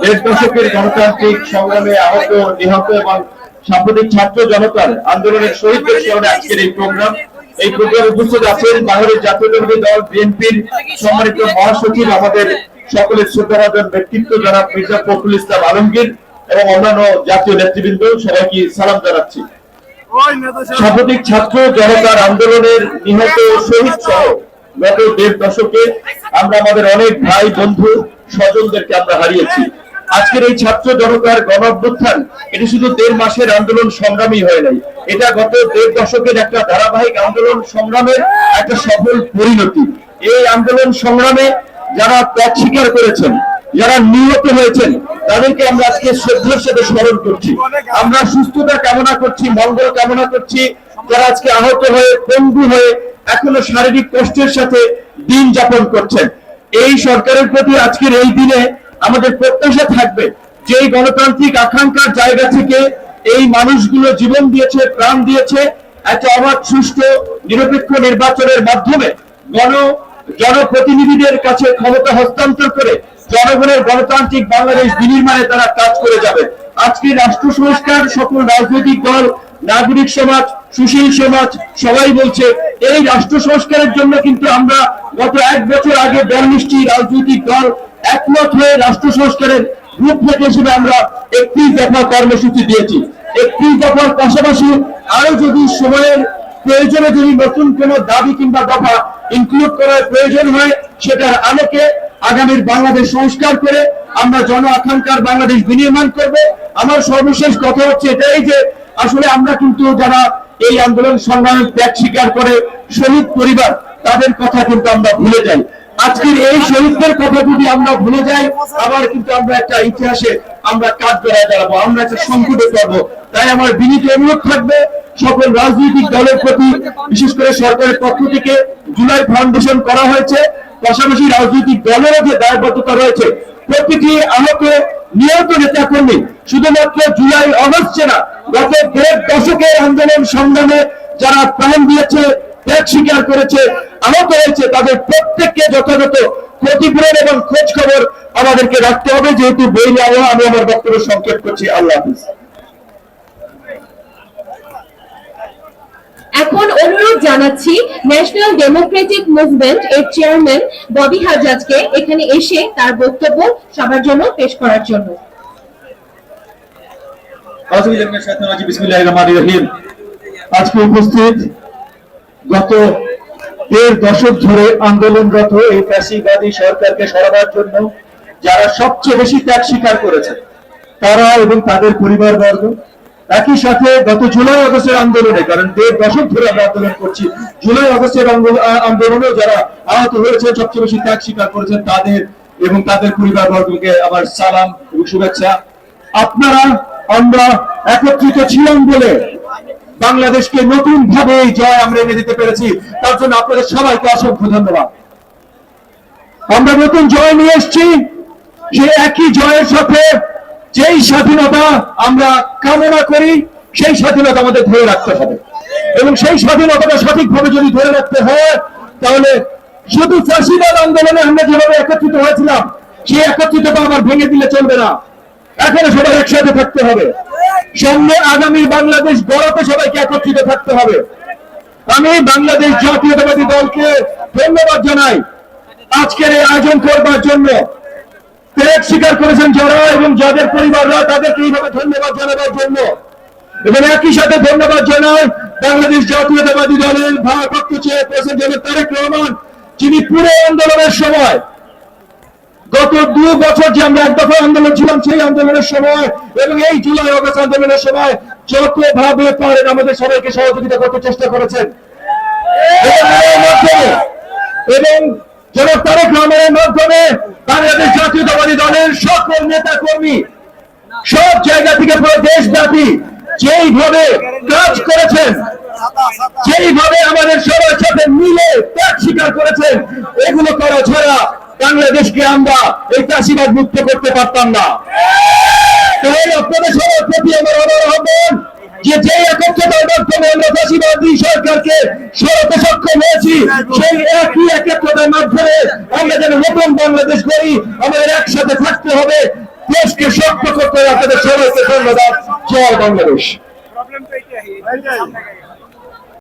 দেড় দশকের গণতান্ত্রিক সংগ্রামে আহত, নিহত এবং সাম্প্রতিক ছাত্র জনতার আন্দোলনের শহীদদের স্মরণে আজকের এই প্রোগ্রামে উপস্থিত আছেন বাংলাদেশ জাতীয়তাবাদী দল বিএনপির সম্মানিত মহাসচিব, আমাদের সকলের শ্রদ্ধাভাজন ব্যক্তিত্ব জনাব মির্জা ফখরুল ইসলাম আলমগীর এবং অন্যান্য জাতীয় নেতৃবৃন্দ। সবাইকে সালাম জানাচ্ছি। সাম্প্রতিক ছাত্র জনতার আন্দোলনের নিহত শহীদ সহ গত দেড় দশকে আমরা আমাদের অনেক ভাই বন্ধু স্বজনদেরকে আমরা হারিয়েছি। আজকের এই ছাত্র জনতার গণ অভ্যুত্থান এটি শুধু দেড় মাসের আন্দোলন সংগ্রামই হয় নাই, এটা গত দেড় দশকের একটা ধারাবাহিক আন্দোলন সংগ্রামের একটা সফল পরিণতি। এই আন্দোলন সংগ্রামে যারা ত্যাগ স্বীকার করেছেন, যারা নিহত হয়েছেন, তাদেরকে আমরা আজকে শ্রদ্ধার সাথে স্মরণ করছি। আমরা সুস্থতা কামনা করছি, মঙ্গল কামনা করছি। যারা আজকে আহত হয়ে, পঙ্গু হয়ে এখনো শারীরিক কষ্টের সাথে দিন যাপন করছেন, এই সরকারের প্রতি আজকের এই দিনে আমাদের প্রত্যাশা থাকবে যে এই গণতান্ত্রিক আকাঙ্ক্ষার জায়গা থেকে এই মানুষগুলো জীবন দিয়েছে, প্রাণ দিয়েছে, একটা অবাধ, সুষ্ঠু, নিরপেক্ষ নির্বাচনের মাধ্যমে জনপ্রতিনিধিদের কাছে ক্ষমতা হস্তান্তর করে জনগণের গণতান্ত্রিক বাংলাদেশ বিনির্মাণে তারা কাজ করে যাবে। আজকে রাষ্ট্র সংস্কার সকল রাজনৈতিক দল, নাগরিক সমাজ, সুশীল সমাজ সবাই বলছে এই রাষ্ট্র সংস্কারের জন্য কিন্তু আমরা গত এক বছর আগে 42টি রাজনৈতিক দল একমত হয়ে রাষ্ট্র সংস্কারের রূপরেখা হিসেবে আমরা 31 দফা কর্মসূচি দিয়েছি। 31 দফার পাশাপাশি আরো যদি সময়ের প্রয়োজনে যদি নতুন কোন দাবি কিংবা দফা ইনক্লুড করার প্রয়োজন হয়, সেটার আলোকে আগামীর বাংলাদেশ সংস্কার করে আমরা জন আকাঙ্ক্ষার বাংলাদেশ বিনির্মাণ করব। আমার সর্বশেষ কথা হচ্ছে এটাই যে আসলে আমরা কিন্তু যারা এই আন্দোলন সংগ্রামে ত্যাগ স্বীকার করে শহীদ পরিবার, তাদের কথা কিন্তু আমরা ভুলে যাই। আজকের এই শহীদদের কথা যদি আমরা ভুলে যাই, আবার কিন্তু আমরা একটা ইতিহাসে আমরা কাজ বেড়ায় দাঁড়াবো, আমরা একটা সংকটে পড়বো। তাই আমার বিনীত অনুরোধ থাকবে সকল রাজনৈতিক দলের প্রতি, বিশেষ করে সরকারের পক্ষ থেকে জুলাই ফাউন্ডেশন করা হয়েছে, পাশাপাশি রাজনৈতিক দলেরও যে দায়বদ্ধতা রয়েছে, প্রতিটি আহত নিহত নেতা কর্মী শুধুমাত্র জুলাই অগস্টে না, গত দেড় দশকের আন্দোলন সংগ্রামে যারা প্রাণ দিয়েছে, ত্যাগ স্বীকার করেছে, আহত হয়েছে, তাদের প্রত্যেককে যথাযথ ক্ষতিপূরণ এবং খোঁজ খবর আমাদেরকে রাখতে হবে। যেহেতু বইলে আমি আমার বক্তব্য সংক্ষেপ করছি। আল্লাহ হাফিজ। এখন অনুরোধ জানাচ্ছি ন্যাশনাল ডেমোক্রেটিক মুভমেন্ট এর চেয়ারম্যান ববি হাজ্জাজকে এখানে এসে তার বক্তব্য সবার জন্য পেশ করার জন্য। আজকে উপস্থিত গত দেড় দশক ধরে আন্দোলনরত এই ফ্যাসিবাদী সরকারকে সরাবার জন্য যারা সবচেয়ে বেশি ত্যাগ স্বীকার করেছে, তারা এবং তাদের পরিবারবর্গ, একই সাথে গত জুলাই আগস্টের আন্দোলনে, কারণ দেড় দশক ধরে আমরা আন্দোলন করছি, জুলাই আগস্টের আন্দোলনেও যারা আহত হয়েছে, সবচেয়ে বেশি ত্যাগ স্বীকার করেছেন, তাদের এবং তাদের পরিবারবর্গকে আমার সালাম এবং শুভেচ্ছা। আপনারা আমরা একত্রিত ছিলাম বলে বাংলাদেশকে নতুন ভাবে জয় আমরা এনে দিতে পেরেছি, তার জন্য আপনাদের সবাইকে অসংখ্য ধন্যবাদ। আমরা নতুন জয় নিয়ে এসেছি, যে একই জয়ের সাথে যেই স্বাধীনতা আমরা কামনা করি, সেই স্বাধীনতা আমাদের ধরে রাখতে হবে এবং সেই স্বাধীনতাটা সঠিকভাবে যদি ধরে রাখতে হয়, তাহলে শুধু ফ্যাসিবাদ আন্দোলনে আমরা যেভাবে একত্রিত হয়েছিলাম, সেই একত্রিততা আবার ভেঙে দিলে চলবে না। এখানে সবাই একসাথে থাকতে হবে, সামনে আগামী বাংলাদেশ গড়াতে সবাইকে একত্রিত থাকতে হবে। আমি বাংলাদেশ জাতীয়তাবাদী দলকে ধন্যবাদ জানাই আজকের এই আয়োজন করবার জন্য। ত্যাগ স্বীকার করেছেন যারা এবং যাদের পরিবাররা, তাদেরকে এইভাবে ধন্যবাদ জানাবার জন্য। এবং একই সাথে ধন্যবাদ জানাই বাংলাদেশ জাতীয়তাবাদী দলের ভারপ্রাপ্ত চেয়ারপারসন জনাব তারেক রহমান, যিনি পুরো আন্দোলনের সময়, গত 2 বছর যে আমরা এক দফা আন্দোলন ছিলাম, সেই আন্দোলনের সময় এবং এই জুলাই আগস্ট আন্দোলনের সময় যতভাবে পারেন আমাদের সবাইকে সহযোগিতা করতে চেষ্টা করেছেন। এবং জনাব তারেক রহমানের মাধ্যমে বাংলাদেশ জাতীয়তাবাদী দলের সকল নেতা কর্মী সব জায়গা থেকে পুরো দেশব্যাপী যেইভাবে কাজ করেছেন, যেইভাবে আমাদের সবার সাথে মিলে ত্যাগ স্বীকার করেছেন, এগুলো করা ছাড়া বাংলাদেশকে আমরা এই চাষিবাদ মুক্ত করতে পারতাম না। তাই আপনাদের সবার প্রতি আমার অনুরোধ আহ্বান যে একত্রতার মাধ্যমে আমরা চাষিবাদী সরকারকে সরাতে সক্ষম হয়েছি, সেই একই একত্রতার মাধ্যমে আমরা যেন নতুন বাংলাদেশ গড়ি, আমাদের একসাথে থাকতে হবে। দেশকে শক্ত করতে হবে। আপনাদের সবাইকে ধন্যবাদ। জয় বাংলাদেশ।